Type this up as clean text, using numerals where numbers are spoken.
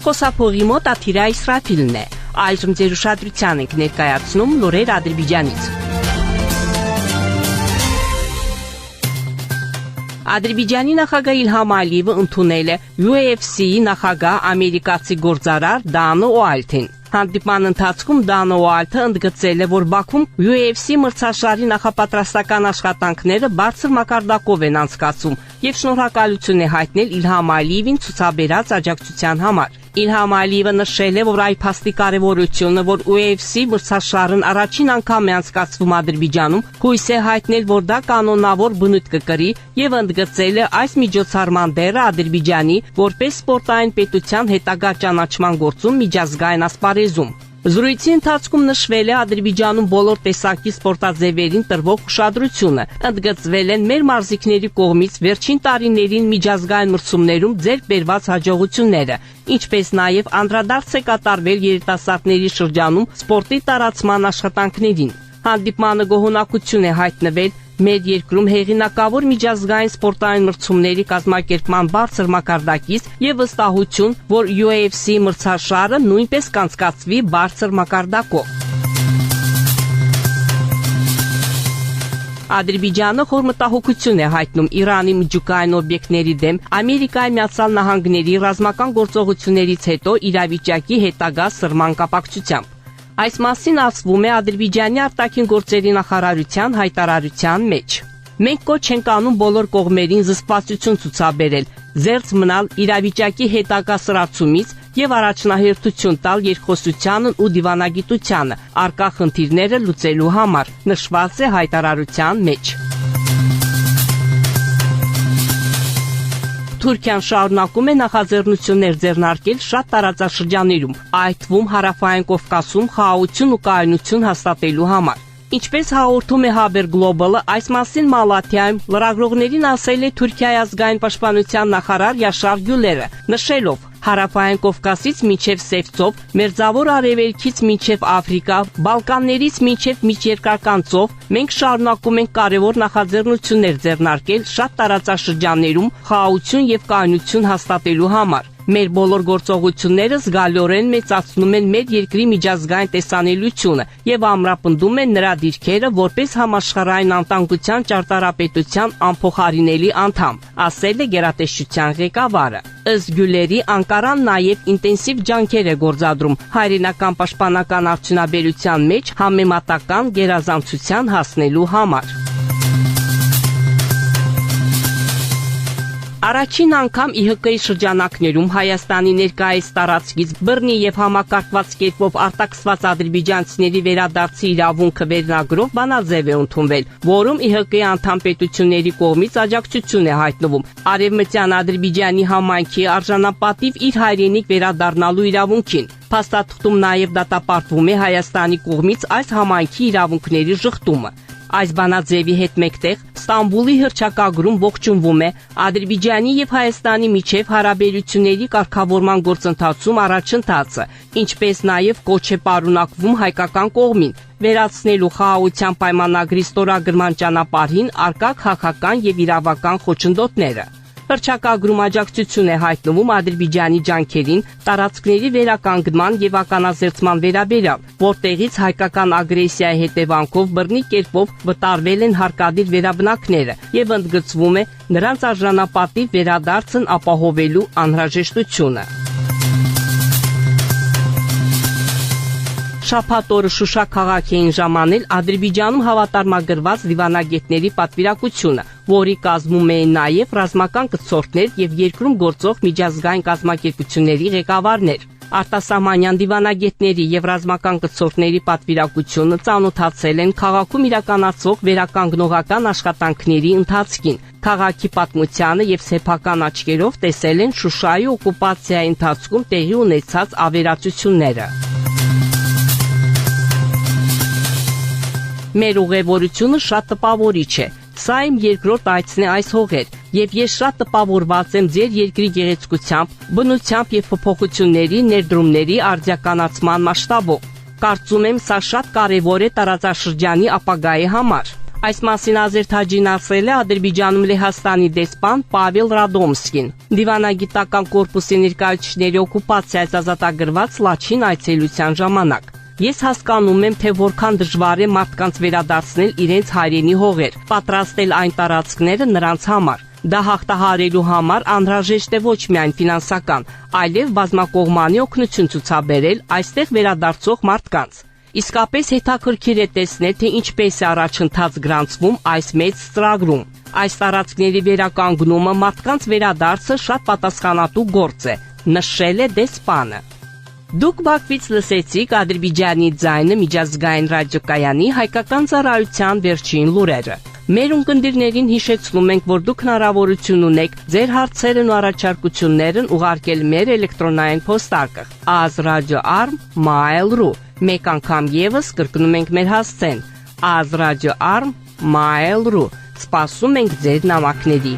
Խոսափողի մոտ Աթիրա Իսրաֆիլն է, այժմ ձեր ուշադրության ենք ներկայացնում լուրեր Ադրբեջանից։ Ադրբեջանի նախագահ Իլհամ Ալիևը ընդունել է UFC-ի նախագահ ամերիկացի գործարար Դան Օալթին։ Հանդիպման ընթացքում Դան Օալթը ընդգծել է, որ Բաքվում UFC մրցաշարի նախապատրաստական աշխատանքները բարձր մակարդակով են անցկացում եւ շնորհակալություն է հայտնել Իլհամ Ալիևին ցուցաբերած աջակցության համար։ Իլհամ Ալիևը նշել է, որ այդ փաստի կարևորությունը, որ UFC մրցաշարն առաջին անգամ է անցկացվում Ադրբեջանում, հույս է հայտնել, որ դա կանոնավոր բնույթ կկրի եւ ընդգծել է այս միջոցառման դերը Ադրբեջանի որպես սպորտային պետության հետագա ճանաչման գործում միջազգային ասպարեզում։ Զրույցի ընթացքում նշվել է Ադրբեջանում բոլոր տեսակի սպորտաձևերին տրվող ուշադրությունը, ընդգծվել են մեր մարզիկների կողմից վերջին տարիներին միջազգային մրցումներում ձեռք բերված հաջողությունները, ինչպես նաև անդրադարձ է կատարվել երիտասարդների շրջանում սպորտի տարածման աշխատանքներին։ Հանդիպմանը գոհունակություն է հայտնվել մեր երկրում հեղինակավոր միջազգային սպորտային մրցումների կազմակերպման բարձր մակարդակից եւ վստահություն, որ UFC մրցաշարը նույնպես կանցկացվի բարձր մակարդակով։ Ադրբեջանը խոր մտահոգություն է հայտնում Իրանի միջուկային օբյեկտների դեմ Ամերիկայի Միացյալ Նահանգների ռազմական գործողություններից հետո իրավիճակի հետագա սրման կապակցությամբ։ Այս մասին ասվում է Ադրբեջանի արտաքին գործերի նախարարության հայտարարության մեջ։ Մենք կոչ ենք անում բոլոր կողմերին զսպվածություն ցուցաբերել, զերծ մնալ իրավիճակի հետագա սրացումից եւ առաջնահերթություն տալ երկխոսությանն ու դիվանագիտությանը, արկա խնդիրները լուծելու համար, նշված է հայտարարության մեջ։ Թուրքիան շարունակում է նախաձեռնություններ ձեռնարկել շատ տարածաշրջաններում, այդ թվում Հարավային Կովկասում խաղաղություն ու կայունություն հաստատելու համար։ Ինչպես հաղորդում է Haber Global-ը, այս մասին Մալաթիայում լրագրողներին ասել է Թուրքիայի ազգային պաշտպանության նախարար Յաշար Գյուլերը, նշելով. Հարավային Կովկասից մինչև Սևծով, Մերձավոր Արևելքից մինչև Աֆրիկա, Բալկաններից մինչև Միջերկրական ծով, մենք շարունակում ենք կարևոր նախաձեռնություններ ձեռնարկել շատ տարածաշրջաններում խաղաղություն եւ կայունություն հաստատելու համար։ Մեր բոլոր գործողությունները զգալիորեն մեծացնում են մեր երկրի միջազգային տեսանելիությունը եւ ամրապնդում են նրա դիրքերը որպես համաշխարհային անվտանգության ճարտարապետության անփոխարինելի անդամ, ասել է գերատեսչության ղեկավարը։ Ըստ Գյուլերի, Անկարան նաև ինտենսիվ ջանքեր է գործադրում հայրենական պաշտպանական արդյունաբերության մեջ համեմատական գերազանցության հասնելու համար։ Առաջին անգամ ԻՀԿ-ի շրջանակներում Հայաստանի ներկայիս տարածքից բռնի եւ համակարգված կերպով արտաքսված ադրբեջանցիների վերադարձի իրավունքը վերնագրով բանաձև է ընդունվել, որում ԻՀԿ-ի անդամ պետությունների կողմից աջակցություն է հայտնվում Արևմտյան Ադրբեջանի համայնքի արժանապատիվ իր հայրենիք վերադառնալու իրավունքին։ Փաստաթղթում նաև դատապարտվում է Հայաստանի կողմից այս համայնքի իրավունքների շղթումը։ Այս բանաձևի հետ մեկտեղ Ստամբուլի հռչակագրում ողջունվում է Ադրբեջանի եւ Հայաստանի միջև հարաբերությունների կարգավորման գործընթացում առաջընթացը, ինչպես նաև կոչ է պարունակվում հայկական կողմին վերացնելու խաղաղության պայմանագրի ստորագրման ճանապարհին առկա քաղաքական եւ իրավական խոչընդոտները։ Հռչակագրում աջակցություն է հայտնվում Ադրբեջանի ջանքերին տարածքների վերականգնման եւ ականազերծման վերաբերյալ, որտեղից հայկական ագրեսիայի հետևանքով բռնի կերպով վտարվել են հարկադիր վերաբնակները եւ ընդգծվում է նրանց արժանապատիվ վերադարձն ապահովելու անհրաժեշտությունը։ Շաբաթ օրը Շուշա քաղաք էին ժամանել Ադրբեջանում հավատարմագրված դիվանագետների պատվիրակությունը, որի կազմում էին նաև ռազմական կցորդներ եւ երկրում գործող միջազգային կազմակերպությունների ղեկավարներ։ Արտասահմանյան դիվանագետների եւ ռազմական կցորդների պատվիրակությունը ծանոթացել են քաղաքում իրականացվող վերականգնողական աշխատանքների ընթացքին, քաղաքի պատմությանը եւ սեփական աչքերով տեսել են Շուշայի օկուպացիայի ընթացքում տեղի ունեցած ավերածությունները։ Մեր ուղևորությունը շատ տպավորիչ է։ Սա իմ երկրորդ այցն է այս հողեր, եւ ես շատ տպավորված եմ ձեր երկրի գեղեցկությամբ, բնությամբ եւ փոփոխությունների ներդրումների արդիականացման մասշտաբով։ Կարծում եմ, սա շատ կարեւոր է տարածաշրջանի ապագայի համար։ Այս մասին Ազերթաջին ասել է Ադրբեջանում Լեհաստանի դեսպան Պավել Ռադոմսկին։ Դիվանագիտական կորպուսի ներկայացուցիչների օկուպացիայից ազատագրված Լաչին այցելության ժամանակ։ Ես հասկանում եմ, թե որքան դժվար է մարդկանց վերադարձնել իրենց հայրենի հողեր, պատրաստել այն տարածքները նրանց համար։ Դա հաղթահարելու համար անհրաժեշտ է ոչ միայն ֆինանսական, այլև բազմակողմանի օգնություն ցուցաբերել այստեղ վերադարձող մարդկանց։ Իսկապես հետաքրքիր է տեսնել, թե ինչպես է առաջընթաց գրանցվում այս մեծ ծրագրում։ Այս տարածքների վերականգնումը մարդկանց վերադարձը շատ պատասխանատու գործ է, նշել է դեսպանը։ Դուք Բաքվից լսեցիք Ադրբեջանի ձայնը միջազգային ռադիոկայանի հայկական ծառայության վերջին լուրերը։ Մեր ունկնդիրներին հիշեցնում ենք, որ դուք հնարավորություն ունեք ձեր հարցերն ու առաջարկություններն ուղարկել մեր էլեկտրոնային փոստարկղ azradio@mail.ru Մեկ անգամ եւս կրկնում ենք մեր հասցեն azradio@mail.ru Սպասում ենք ձեր նամակների։